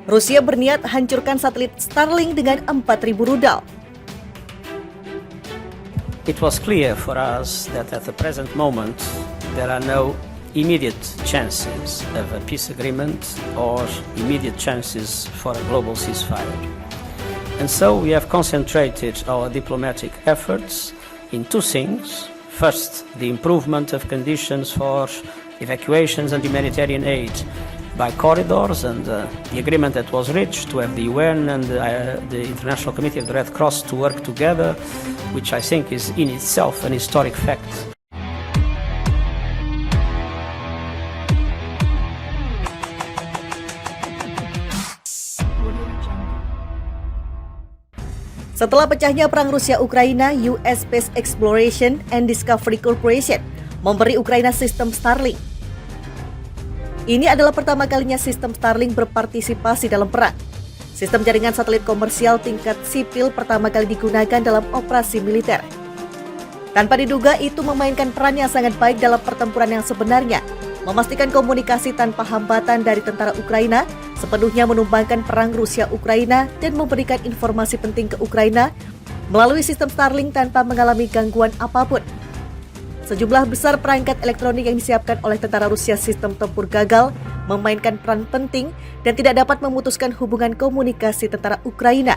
Rusia berniat hancurkan satelit Starlink dengan 4.000 rudal. It was clear for us that at the present moment there are no immediate chances of a peace agreement or immediate chances for a global ceasefire. And so we have concentrated our diplomatic efforts in two things. First, the improvement of conditions for evacuations and humanitarian aid by corridors, and the agreement that was reached to have the UN and the International Committee of the Red Cross to work together, which I think is in itself an historic fact. Setelah pecahnya perang Rusia-Ukraina, US Space Exploration and Discovery Corporation memberi Ukraina sistem Starlink. Ini adalah pertama kalinya sistem Starlink berpartisipasi dalam perang. Sistem jaringan satelit komersial tingkat sipil pertama kali digunakan dalam operasi militer. Tanpa diduga, itu memainkan peran yang sangat baik dalam pertempuran yang sebenarnya, memastikan komunikasi tanpa hambatan dari tentara Ukraina, sepenuhnya menumbangkan perang Rusia-Ukraina dan memberikan informasi penting ke Ukraina melalui sistem Starlink tanpa mengalami gangguan apapun. Sejumlah besar perangkat elektronik yang disiapkan oleh tentara Rusia sistem tempur gagal, memainkan peran penting dan tidak dapat memutuskan hubungan komunikasi tentara Ukraina.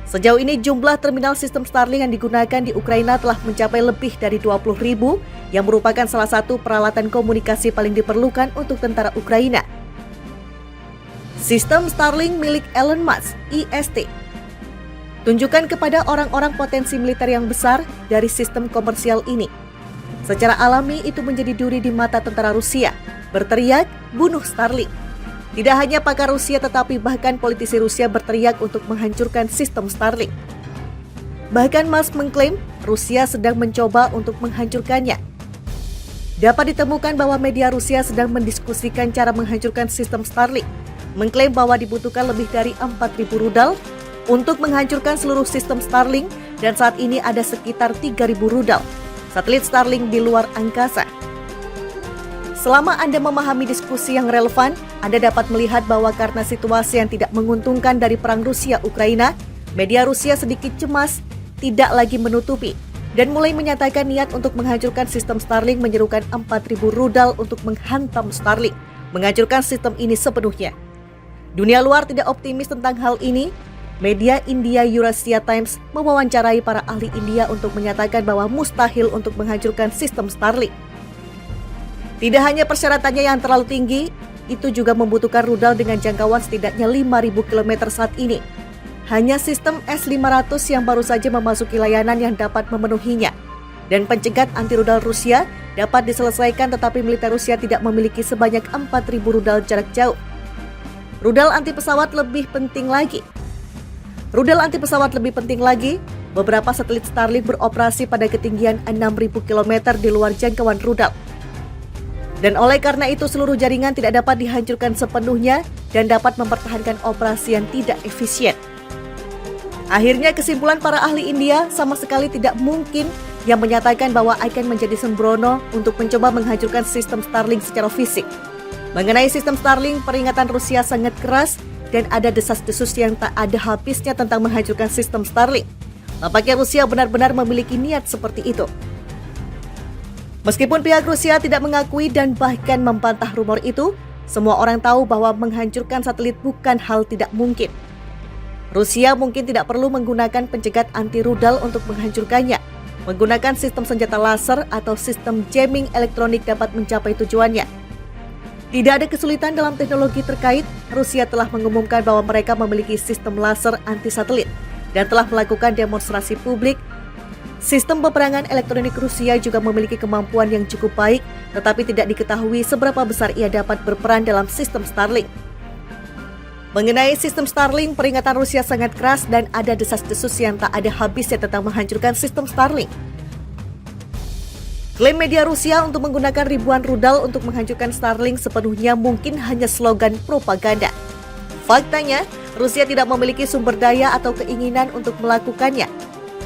Sejauh ini jumlah terminal sistem Starlink yang digunakan di Ukraina telah mencapai lebih dari 20.000 yang merupakan salah satu peralatan komunikasi paling diperlukan untuk tentara Ukraina. Sistem Starlink milik Elon Musk, EST, tunjukkan kepada orang-orang potensi militer yang besar dari sistem komersial ini. Secara alami itu menjadi duri di mata tentara Rusia, berteriak, bunuh Starlink. Tidak hanya pakar Rusia tetapi bahkan politisi Rusia berteriak untuk menghancurkan sistem Starlink. Bahkan Musk mengklaim Rusia sedang mencoba untuk menghancurkannya. Dapat ditemukan bahwa media Rusia sedang mendiskusikan cara menghancurkan sistem Starlink, mengklaim bahwa dibutuhkan lebih dari 4.000 rudal untuk menghancurkan seluruh sistem Starlink dan saat ini ada sekitar 3.000 rudal satelit Starlink di luar angkasa. Selama Anda memahami diskusi yang relevan, Anda dapat melihat bahwa karena situasi yang tidak menguntungkan dari perang Rusia-Ukraina, media Rusia sedikit cemas, tidak lagi menutupi, dan mulai menyatakan niat untuk menghancurkan sistem Starlink, menyerukan 4.000 rudal untuk menghantam Starlink, menghancurkan sistem ini sepenuhnya. Dunia luar tidak optimis tentang hal ini. Media India Eurasia Times mewawancarai para ahli India untuk menyatakan bahwa mustahil untuk menghancurkan sistem Starlink. Tidak hanya persyaratannya yang terlalu tinggi, itu juga membutuhkan rudal dengan jangkauan setidaknya 5.000 km saat ini. Hanya sistem S-500 yang baru saja memasuki layanan yang dapat memenuhinya. Dan pencegat anti-rudal Rusia dapat diselesaikan tetapi militer Rusia tidak memiliki sebanyak 4.000 rudal jarak jauh. Rudal anti pesawat lebih penting lagi. Beberapa satelit Starlink beroperasi pada ketinggian 6.000 km di luar jangkauan rudal. Dan oleh karena itu seluruh jaringan tidak dapat dihancurkan sepenuhnya dan dapat mempertahankan operasi yang tidak efisien. Akhirnya kesimpulan para ahli India sama sekali tidak mungkin yang menyatakan bahwa akan menjadi sembrono untuk mencoba menghancurkan sistem Starlink secara fisik. Mengenai sistem Starlink, peringatan Rusia sangat keras dan ada desas-desus yang tak ada habisnya tentang menghancurkan sistem Starlink. Nampaknya Rusia benar-benar memiliki niat seperti itu. Meskipun pihak Rusia tidak mengakui dan bahkan membantah rumor itu, semua orang tahu bahwa menghancurkan satelit bukan hal tidak mungkin. Rusia mungkin tidak perlu menggunakan pencegat anti-rudal untuk menghancurkannya. Menggunakan sistem senjata laser atau sistem jamming elektronik dapat mencapai tujuannya. Tidak ada kesulitan dalam teknologi terkait. Rusia telah mengumumkan bahwa mereka memiliki sistem laser anti-satelit dan telah melakukan demonstrasi publik. Sistem peperangan elektronik Rusia juga memiliki kemampuan yang cukup baik, tetapi tidak diketahui seberapa besar ia dapat berperan dalam sistem Starlink. Mengenai sistem Starlink, peringatan Rusia sangat keras dan ada desas-desus yang tak ada habisnya tentang menghancurkan sistem Starlink. Klaim media Rusia untuk menggunakan ribuan rudal untuk menghancurkan Starlink sepenuhnya mungkin hanya slogan propaganda. Faktanya, Rusia tidak memiliki sumber daya atau keinginan untuk melakukannya.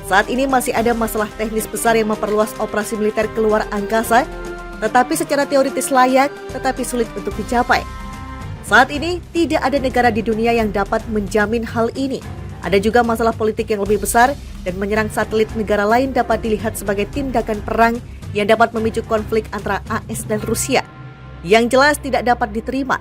Saat ini masih ada masalah teknis besar yang memperluas operasi militer keluar angkasa, tetapi secara teoritis layak, tetapi sulit untuk dicapai. Saat ini, tidak ada negara di dunia yang dapat menjamin hal ini. Ada juga masalah politik yang lebih besar dan menyerang satelit negara lain dapat dilihat sebagai tindakan perang yang dapat memicu konflik antara AS dan Rusia. Yang jelas tidak dapat diterima.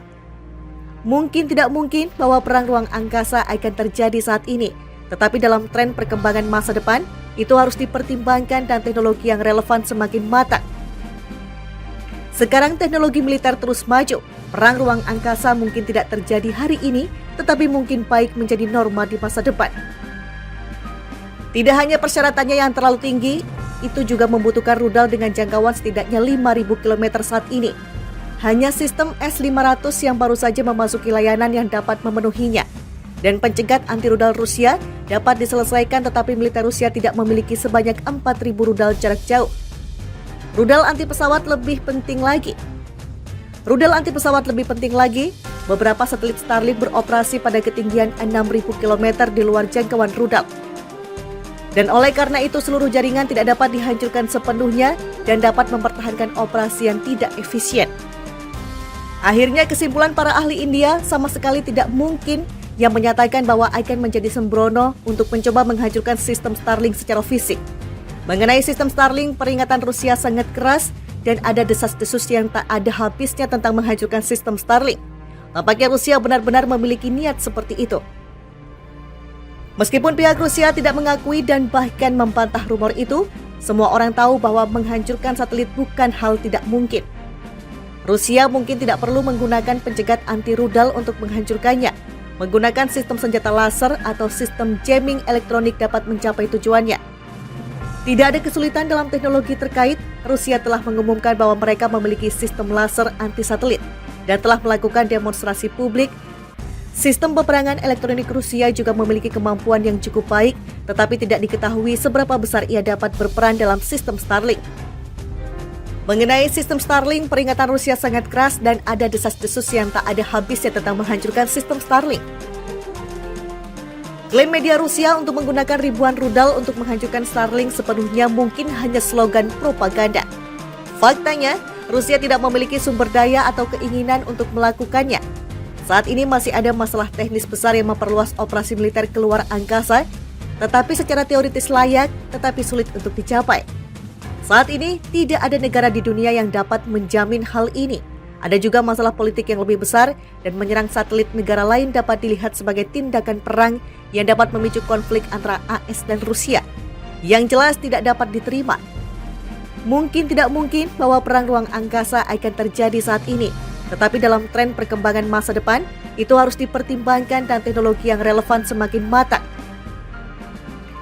Mungkin tidak mungkin bahwa perang ruang angkasa akan terjadi saat ini, tetapi dalam tren perkembangan masa depan, itu harus dipertimbangkan dan teknologi yang relevan semakin matang. Sekarang teknologi militer terus maju. Perang ruang angkasa mungkin tidak terjadi hari ini, tetapi mungkin baik menjadi norma di masa depan. Tidak hanya persyaratannya yang terlalu tinggi, itu juga membutuhkan rudal dengan jangkauan setidaknya 5.000 km saat ini. Hanya sistem S-500 yang baru saja memasuki layanan yang dapat memenuhinya. Dan pencegat anti rudal Rusia dapat diselesaikan, tetapi militer Rusia tidak memiliki sebanyak 4.000 rudal jarak jauh. Rudal anti pesawat lebih penting lagi. Beberapa satelit Starlink beroperasi pada ketinggian 6.000 km di luar jangkauan rudal. Dan oleh karena itu seluruh jaringan tidak dapat dihancurkan sepenuhnya dan dapat mempertahankan operasi yang tidak efisien. Akhirnya kesimpulan para ahli India sama sekali tidak mungkin yang menyatakan bahwa akan menjadi sembrono untuk mencoba menghancurkan sistem Starlink secara fisik. Mengenai sistem Starlink, peringatan Rusia sangat keras dan ada desas-desus yang tak ada habisnya tentang menghancurkan sistem Starlink. Nampaknya Rusia benar-benar memiliki niat seperti itu. Meskipun pihak Rusia tidak mengakui dan bahkan membantah rumor itu, semua orang tahu bahwa menghancurkan satelit bukan hal tidak mungkin. Rusia mungkin tidak perlu menggunakan pencegat anti rudal untuk menghancurkannya. Menggunakan sistem senjata laser atau sistem jamming elektronik dapat mencapai tujuannya. Tidak ada kesulitan dalam teknologi terkait. Rusia telah mengumumkan bahwa mereka memiliki sistem laser anti-satelit dan telah melakukan demonstrasi publik. Sistem peperangan elektronik Rusia juga memiliki kemampuan yang cukup baik, tetapi tidak diketahui seberapa besar ia dapat berperan dalam sistem Starlink. Mengenai sistem Starlink, peringatan Rusia sangat keras dan ada desas-desus yang tak ada habisnya tentang menghancurkan sistem Starlink. Klaim media Rusia untuk menggunakan ribuan rudal untuk menghancurkan Starlink sepenuhnya mungkin hanya slogan propaganda. Faktanya, Rusia tidak memiliki sumber daya atau keinginan untuk melakukannya. Saat ini masih ada masalah teknis besar yang memperluas operasi militer keluar angkasa, tetapi secara teoritis layak, tetapi sulit untuk dicapai. Saat ini, tidak ada negara di dunia yang dapat menjamin hal ini. Ada juga masalah politik yang lebih besar dan menyerang satelit negara lain dapat dilihat sebagai tindakan perang yang dapat memicu konflik antara AS dan Rusia. Yang jelas tidak dapat diterima. Mungkin tidak mungkin bahwa perang ruang angkasa akan terjadi saat ini, tetapi dalam tren perkembangan masa depan, itu harus dipertimbangkan dan teknologi yang relevan semakin matang.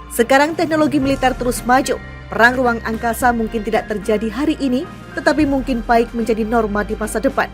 Sekarang teknologi militer terus maju. Perang ruang angkasa mungkin tidak terjadi hari ini, tetapi mungkin baik menjadi norma di masa depan.